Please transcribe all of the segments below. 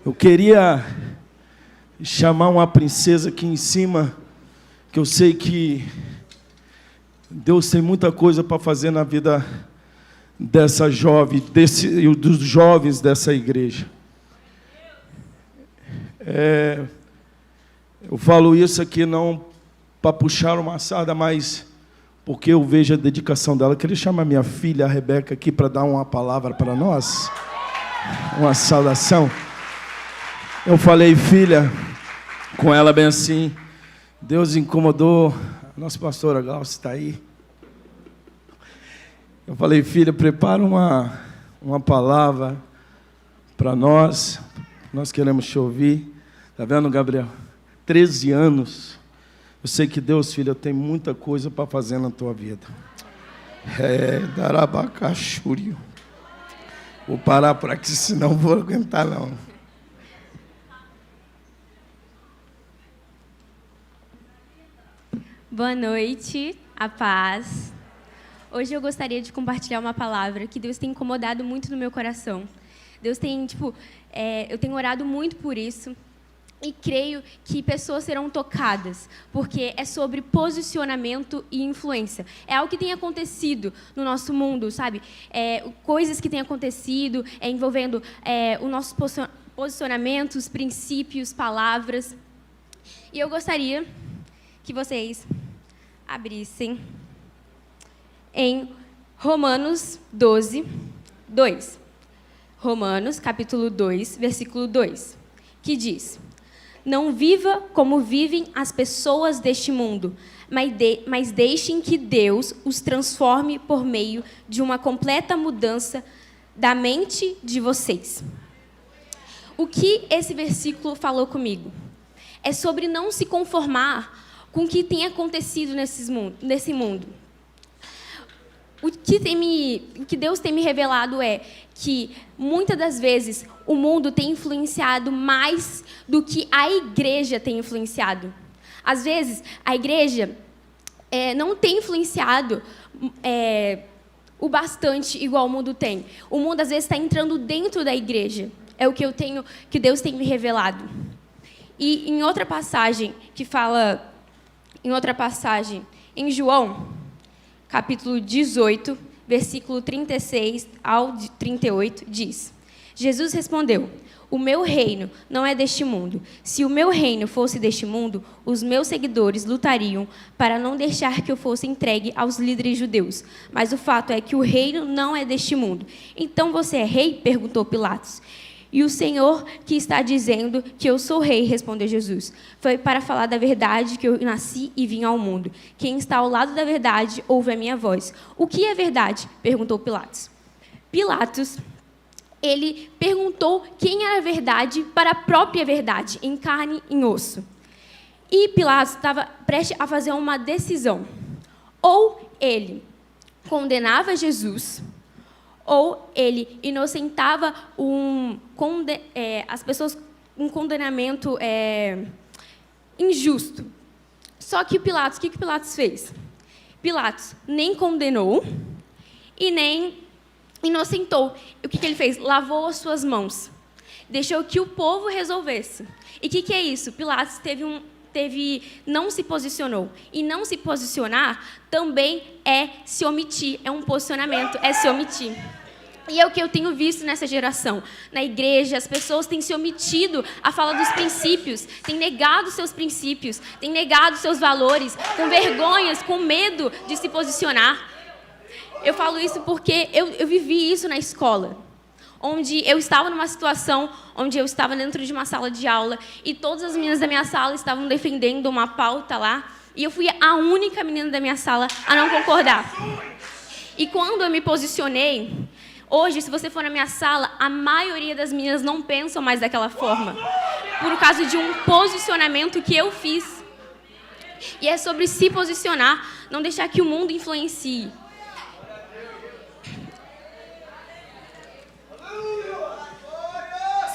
Eu queria chamar uma princesa aqui em cima, que eu sei que Deus tem muita coisa para fazer na vida dessa jovem, e dos jovens dessa igreja. Eu falo isso aqui não para puxar uma assada, mas porque eu vejo a dedicação dela. Eu queria chamar minha filha, a Rebeca, aqui para dar uma palavra para nós, uma saudação. Eu falei, filha, com ela bem assim, Deus incomodou, a nossa pastora Glaucia está aí. Eu falei, filha, prepara uma palavra para nós queremos te ouvir. Está vendo, Gabriel? 13 anos. Eu sei que Deus, filha, tem muita coisa para fazer na tua vida. Darabacachúrio. Vou parar por aqui, senão não vou aguentar, não. Boa noite, a paz. Hoje eu gostaria de compartilhar uma palavra que Deus tem incomodado muito no meu coração. Deus tem, eu tenho orado muito por isso e creio que pessoas serão tocadas, porque é sobre posicionamento e influência. É algo que tem acontecido no nosso mundo, sabe? Coisas que têm acontecido envolvendo os nossos posicionamentos, princípios, palavras. E eu gostaria que vocês abrissem em Romanos 12, 2. Romanos, capítulo 2, versículo 2, que diz: não viva como vivem as pessoas deste mundo, mas deixem que Deus os transforme por meio de uma completa mudança da mente de vocês. O que esse versículo falou comigo? É sobre não se conformar com o que tem acontecido nesse mundo. O que Deus tem me revelado é que, muitas das vezes, o mundo tem influenciado mais do que a igreja tem influenciado. Às vezes, a igreja não tem influenciado o bastante igual o mundo tem. O mundo, às vezes, está entrando dentro da igreja. É o que Deus tem me revelado. E em outra passagem, em João, capítulo 18, versículo 36 ao 38, diz: Jesus respondeu: o meu reino não é deste mundo. Se o meu reino fosse deste mundo, os meus seguidores lutariam para não deixar que eu fosse entregue aos líderes judeus. Mas o fato é que o reino não é deste mundo. Então você é rei? Perguntou Pilatos. E o Senhor que está dizendo que eu sou rei, respondeu Jesus. Foi para falar da verdade que eu nasci e vim ao mundo. Quem está ao lado da verdade ouve a minha voz. O que é verdade? Perguntou Pilatos. Pilatos, ele perguntou quem era a verdade para a própria verdade, em carne e em osso. E Pilatos estava prestes a fazer uma decisão. Ou ele condenava Jesus, ou ele inocentava as pessoas um condenamento injusto. Só que Pilatos, o que Pilatos fez? Pilatos nem condenou e nem inocentou. E o que ele fez? Lavou as suas mãos. Deixou que o povo resolvesse. E o que é isso? Pilatos não se posicionou. E não se posicionar também é se omitir. É um posicionamento, é se omitir. E é o que eu tenho visto nessa geração. Na igreja, as pessoas têm se omitido a falar dos princípios, têm negado seus princípios, têm negado seus valores, com vergonhas, com medo de se posicionar. Eu falo isso porque eu vivi isso na escola, onde eu estava numa situação onde eu estava dentro de uma sala de aula e todas as meninas da minha sala estavam defendendo uma pauta lá e eu fui a única menina da minha sala a não concordar. E quando eu me posicionei, hoje, se você for na minha sala, a maioria das meninas não pensam mais daquela forma, por causa de um posicionamento que eu fiz. E é sobre se posicionar, não deixar que o mundo influencie.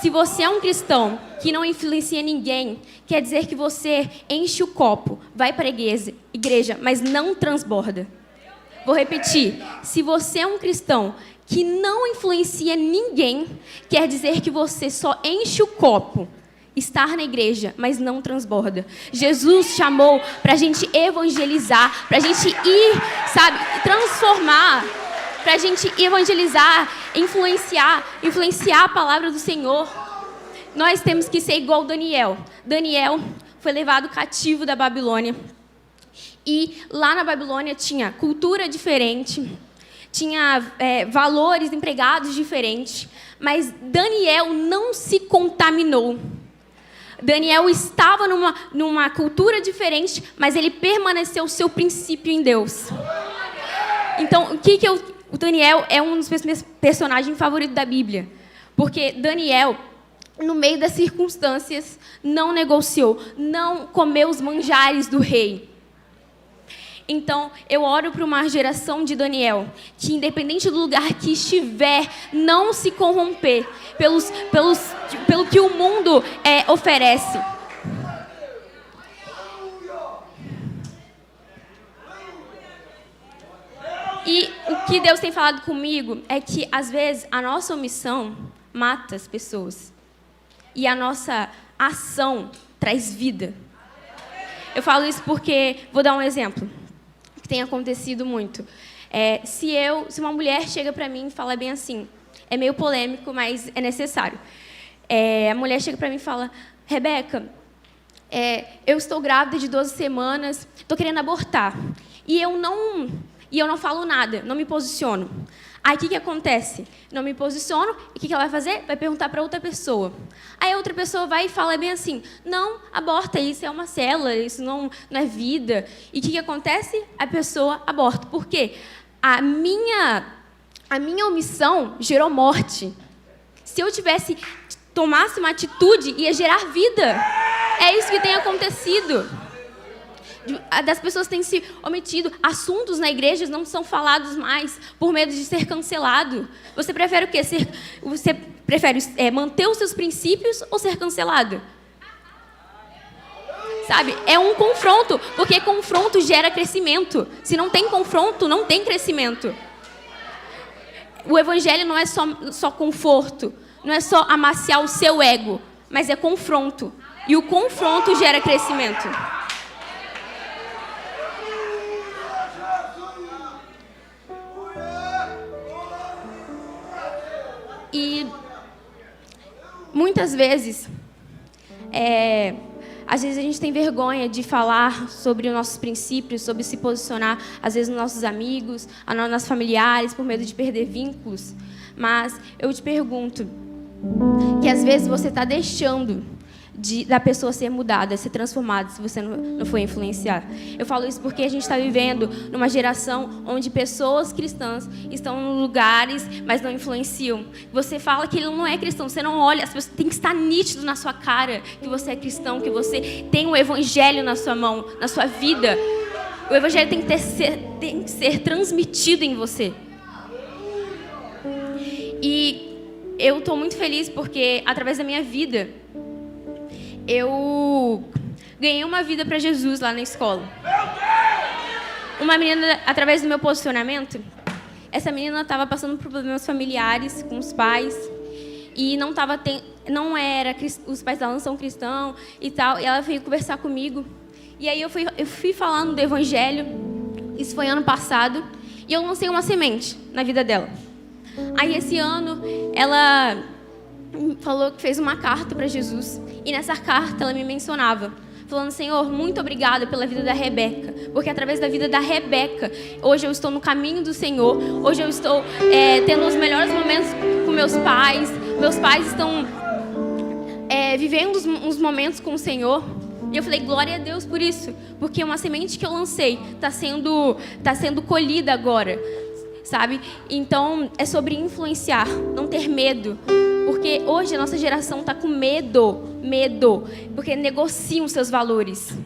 Se você é um cristão que não influencia ninguém, quer dizer que você enche o copo, vai para a igreja, mas não transborda. Vou repetir. Se você é um cristão que não influencia ninguém quer dizer que você só enche o copo, estar na igreja, mas não transborda. Jesus chamou para a gente evangelizar, para a gente ir, sabe, transformar, para a gente evangelizar, influenciar a palavra do Senhor. Nós temos que ser igual Daniel. Daniel foi levado cativo da Babilônia. E lá na Babilônia tinha cultura diferente, tinha valores empregados diferentes, mas Daniel não se contaminou. Daniel estava numa cultura diferente, mas ele permaneceu o seu princípio em Deus. Então, o Daniel é um dos meus personagens favoritos da Bíblia, porque Daniel, no meio das circunstâncias, não negociou, não comeu os manjares do rei. Então, eu oro para uma geração de Daniel, que independente do lugar que estiver, não se corromper pelo que o mundo oferece. E o que Deus tem falado comigo é que, às vezes, a nossa omissão mata as pessoas. E a nossa ação traz vida. Eu falo isso porque, vou dar um exemplo que tem acontecido muito. Se uma mulher chega para mim e fala bem assim, é meio polêmico, mas é necessário. A mulher chega para mim e fala, Rebeca, eu estou grávida de 12 semanas, estou querendo abortar. E eu não falo nada, não me posiciono. Aí o que acontece? Não me posiciono, e o que ela vai fazer? Vai perguntar para outra pessoa. Aí a outra pessoa vai e fala bem assim, não, aborta, isso é uma célula, isso não é vida. E o que acontece? A pessoa aborta. Por quê? A minha omissão gerou morte. Se eu tomasse uma atitude, ia gerar vida. É isso que tem acontecido. Das pessoas têm se omitido. Assuntos na igreja não são falados mais por medo de ser cancelado. Você prefere o quê? Você prefere manter os seus princípios ou ser cancelado? Sabe? É um confronto, porque confronto gera crescimento. Se não tem confronto, não tem crescimento. O evangelho não é só conforto, não é só amaciar o seu ego, mas é confronto. E o confronto gera crescimento. E muitas vezes, às vezes a gente tem vergonha de falar sobre os nossos princípios, sobre se posicionar, às vezes nos nossos amigos, nos nossos familiares, por medo de perder vínculos. Mas eu te pergunto, que às vezes você está deixando da pessoa ser mudada, ser transformada, se você não for influenciar. Eu falo isso porque a gente está vivendo numa geração onde pessoas cristãs estão em lugares, mas não influenciam. Você fala que ele não é cristão, você não olha, as pessoas tem que estar nítido na sua cara que você é cristão, que você tem o evangelho na sua mão, na sua vida. O evangelho tem que ser transmitido em você. E eu estou muito feliz porque, através da minha vida, eu ganhei uma vida para Jesus lá na escola. Uma menina, através do meu posicionamento, essa menina estava passando por problemas familiares com os pais e os pais dela não são cristãos e tal. E ela veio conversar comigo. E aí eu fui falando do evangelho. Isso foi ano passado e eu lancei uma semente na vida dela. Aí esse ano ela falou que fez uma carta para Jesus. E nessa carta ela me mencionava, falando, Senhor, muito obrigada pela vida da Rebeca, porque através da vida da Rebeca, hoje eu estou no caminho do Senhor, hoje eu estou tendo os melhores momentos com meus pais estão vivendo uns momentos com o Senhor. E eu falei, glória a Deus por isso, porque uma semente que eu lancei está sendo colhida agora, sabe? Então, é sobre influenciar, não ter medo. Porque hoje a nossa geração está com medo, porque negociam seus valores.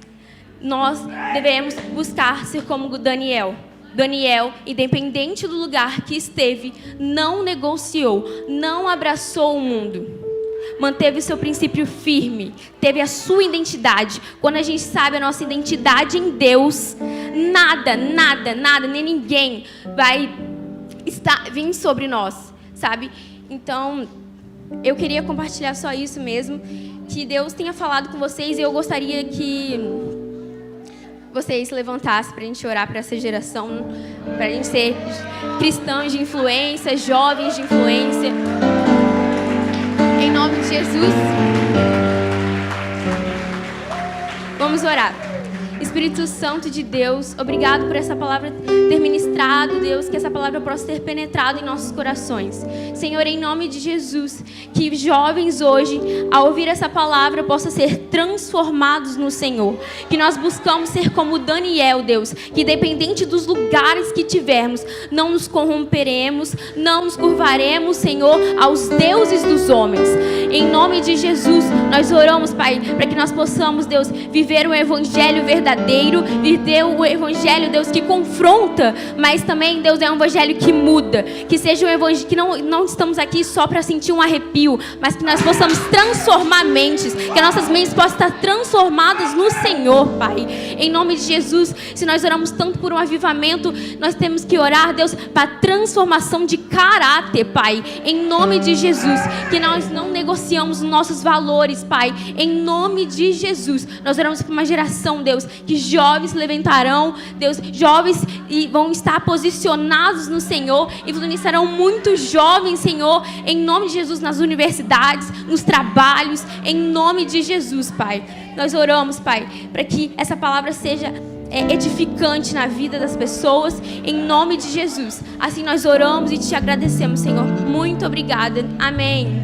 Nós devemos buscar ser como Daniel. Daniel, independente do lugar que esteve, não negociou, não abraçou o mundo. Manteve o seu princípio firme, teve a sua identidade. Quando a gente sabe a nossa identidade em Deus, nada, nem ninguém vai vir sobre nós, sabe? Então, eu queria compartilhar só isso mesmo, que Deus tenha falado com vocês, e eu gostaria que vocês se levantassem para a gente orar para essa geração, para a gente ser cristãos de influência, jovens de influência. Em nome de Jesus. Vamos orar. Espírito Santo de Deus, obrigado por essa palavra ter ministrado, Deus, que essa palavra possa ter penetrado em nossos corações. Senhor, em nome de Jesus, que jovens hoje, ao ouvir essa palavra, possam ser transformados no Senhor. Que nós buscamos ser como Daniel, Deus, que independente dos lugares que tivermos, não nos corromperemos, não nos curvaremos, Senhor, aos deuses dos homens. Em nome de Jesus, nós oramos, Pai, para que nós possamos, Deus, viver um evangelho verdadeiro, viver o evangelho, Deus, que confronta, mas também, Deus, é um evangelho que muda, que seja um evangelho, que não estamos aqui só para sentir um arrepio, mas que nós possamos transformar mentes, que nossas mentes possam estar transformadas no Senhor, Pai. Em nome de Jesus, se nós oramos tanto por um avivamento, nós temos que orar, Deus, para transformação de caráter, Pai. Em nome de Jesus, que nós não negociamos nossos valores, Pai. Em nome de Jesus, nós oramos por uma geração, Deus, que jovens levantarão, Deus, jovens e vão estar posicionados no Senhor, e estarão muitos jovens, Senhor, em nome de Jesus, nas universidades, nos trabalhos, em nome de Jesus, Pai. Nós oramos, Pai, para que essa palavra seja edificante na vida das pessoas, em nome de Jesus. Assim nós oramos e te agradecemos, Senhor. Muito obrigada. Amém.